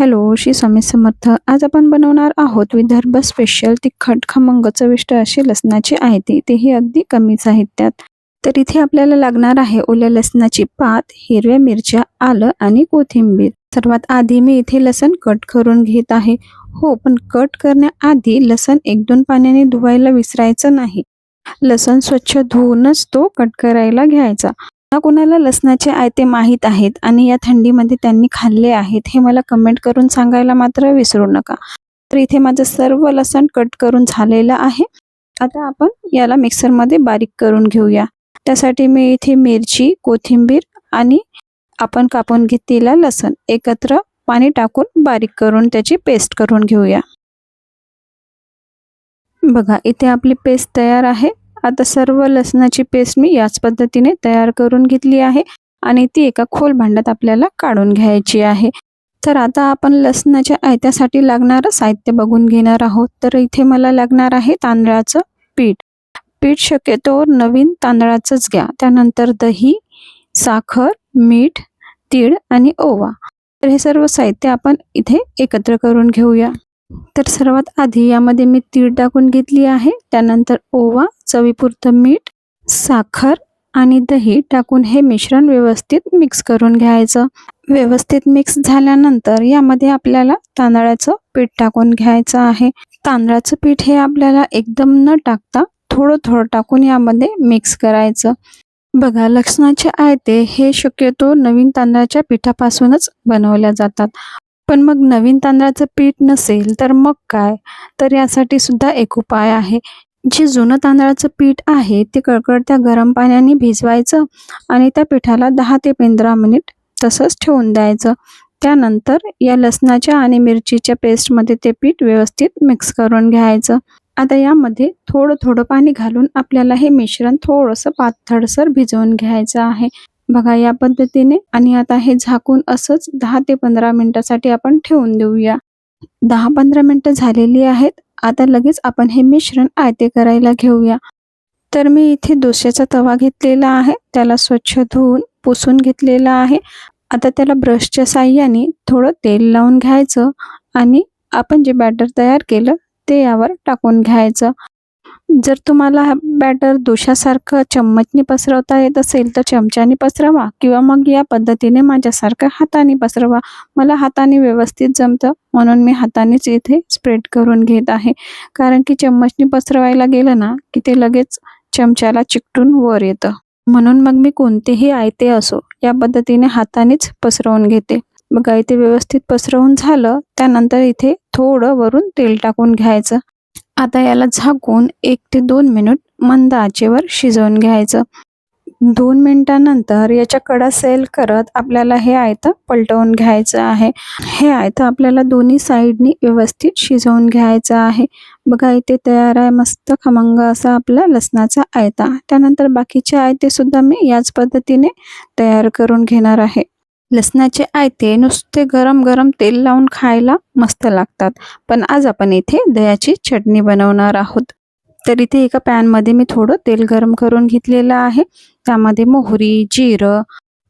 Hello, Shri Swami Samarth. आज आपण बनवणार आहोत विदर्भ स्पेशल तिखट खमंग चविष्ट अशी लसणाची आयती, तेही अगदी कमी साहित्यात. तर इथे आपल्याला लागणार आहे ओल्या लसणाची पात, हिरव्या मिरच्या, आलं आणि कोथिंबीर. सर्वात आधी मी इथे लसण कट करून घेत आहे. हो, पण कट करण्याआधी लसण 1-2 पाण्याने धुवायला विसरायचं नाही. लसण स्वच्छ धुवूनच तो कट करायला घ्यायचा. कोणाला लसणाचे आयते माहीत आहेत आणि या थंडीमध्ये त्यांनी खाल्ले आहेत हे मला कमेंट करून सांगायला मात्र विसरू नका. तर इथे माझं सर्व लसण कट करून झालेलं आहे. आता आपण याला मिक्सरमध्ये बारीक करून घेऊया. त्यासाठी मी इथे मिरची, कोथिंबीर आणि आपण कापून घेतलेला लसण एकत्र पाणी टाकून बारीक करून त्याची पेस्ट करून घेऊया. बघा, इथे आपली पेस्ट तयार आहे. आता सर्व लसणाची पेस्ट मी याच पद्धतीने तयार करून घेतली आहे आणि ती एका खोल भांड्यात आपल्याला काढून घ्यायची आहे. तर आता आपण लसणाच्या आयत्यासाठी लागणारं साहित्य बघून घेणार आहोत. तर इथे मला लागणार आहे तांदळाचं पीठ. पीठ शक्यतो नवीन तांदळाचंच घ्या. त्यानंतर दही, साखर, मीठ, तीळ आणि ओवा. तर हे सर्व साहित्य आपण इथे एकत्र करून घेऊया. तर सर्वात आधी यामध्ये मी तीळ टाकून घेतली आहे. त्यानंतर ओवा, चवीपुरतं मीठ, साखर आणि दही टाकून हे मिश्रण व्यवस्थित मिक्स करून घ्यायचं. व्यवस्थित मिक्स झाल्यानंतर यामध्ये आपल्याला तांदळाचं पीठ टाकून घ्यायचं आहे. तांदळाचं पीठ हे आपल्याला एकदम न टाकता थोडं थोडं टाकून यामध्ये मिक्स करायचं. बघा, लसणाचे आयते हे शक्यतो नवीन तांदळाच्या पिठापासूनच बनवल्या जातात. पण मग नवीन तांदळाचं पीठ नसेल तर मग काय? तर यासाठी सुद्धा एक उपाय आहे. जे जुनं तांदळाचं पीठ आहे ते कळकळत्या गरम पाण्याने भिजवायचं आणि त्या पिठाला 10 ते 15 मिनिट तसंच ठेवून द्यायचं. त्यानंतर या लसणाच्या आणि मिरचीच्या पेस्टमध्ये ते पीठ व्यवस्थित मिक्स करून घ्यायचं. आता यामध्ये थोडं थोडं पाणी घालून आपल्याला हे मिश्रण थोडंसं पातळसर भिजवून घ्यायचं आहे. बघा, या पद्धतीने. आणि आता हे झाकून असंच 10 ते 15 मिनिटासाठी आपण ठेवून देऊया. 10-15 मिनिटं झालेली आहेत. आता लगेच आपण हे मिश्रण आयते करायला घेऊया. तर मी इथे डोश्याचा तवा घेतलेला आहे. त्याला स्वच्छ धुवून पुसून घेतलेला आहे. आता त्याला ब्रशच्या साहाय्याने थोडं तेल लावून घ्यायचं आणि आपण जे बॅटर तयार केलं ते यावर टाकून घ्यायचं. जर तुम्हाला हा बॅटर डोशासारखं चम्मचने पसरवता येत असेल तर चमच्याने पसरवा किंवा मग या पद्धतीने माझ्यासारखं हाताने पसरवा. मला हाताने व्यवस्थित जमतं म्हणून मी हातानेच इथे स्प्रेड करून घेत आहे. कारण की चम्मचने पसरवायला गेलं ना की ते लगेच चमच्याला चिकटून वर येतं. म्हणून मग मी कोणतेही आयते असो या पद्धतीने हातानेच पसरवून घेते. बघा, इथे व्यवस्थित पसरवून झालं. त्यानंतर इथे थोडं वरून तेल टाकून घ्यायचं. आता याला झाकून 1 ते 2 मिनिट मंद आचेवर शिजवून घ्यायचं. 2 मिनिटांनंतर याच्या कडा सैल करत आपल्याला हे आयतं पलटवून घ्यायचं आहे. हे आयतं आपल्याला दोन्ही साईडनी व्यवस्थित शिजवून घ्यायचं आहे. बघा, इथे तयार आहे मस्त खमंग असा आपला लसणाचा आयता. त्यानंतर बाकीचे आयते सुद्धा मी याच पद्धतीने तयार करून घेणार आहे. लसणाचे आयते नुसते गरम गरम तेल लावून खायला मस्त लागतात. पण आज आपण इथे दह्याची चटणी बनवणार आहोत. तर इथे एका पॅनमध्ये मी थोडं तेल गरम करून घेतलेलं आहे. त्यामध्ये मोहरी, जिरं,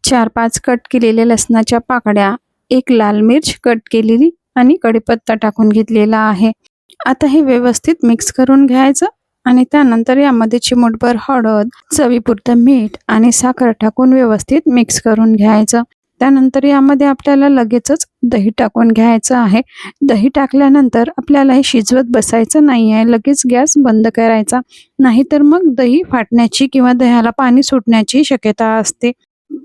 4-5 कट केलेल्या लसणाच्या पाकळ्या, 1 लाल मिर्च कट केलेली आणि कढीपत्ता टाकून घेतलेला आहे. आता हे व्यवस्थित मिक्स करून घ्यायचं आणि त्यानंतर यामध्ये चिमूटभर हळद, चवीपुरतं मीठ आणि साखर टाकून व्यवस्थित मिक्स करून घ्यायचं. त्यानंतर यामध्ये आपल्याला लगेचच दही टाकून घ्यायचं आहे. दही टाकल्यानंतर आपल्याला हे शिजवत बसायचं नाही आहे. लगेच गॅस बंद करायचा, नाहीतर मग दही फाटण्याची किंवा दह्याला पाणी सुटण्याची शक्यता असते.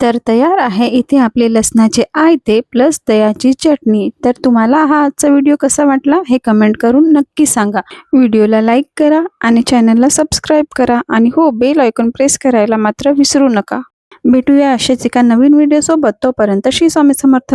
तर तयार आहे इथे आपले लसणाचे आयते प्लस दह्याची चटणी. तर तुम्हाला हा आजचा व्हिडिओ कसा वाटला हे कमेंट करून नक्की सांगा. व्हिडिओला लाईक करा आणि चॅनलला सबस्क्राईब करा आणि हो, बेल आयकॉन प्रेस करायला मात्र विसरू नका. भेटूया अशाच एका नवीन व्हिडिओ सोबत. तोपर्यंत श्री स्वामी समर्थ.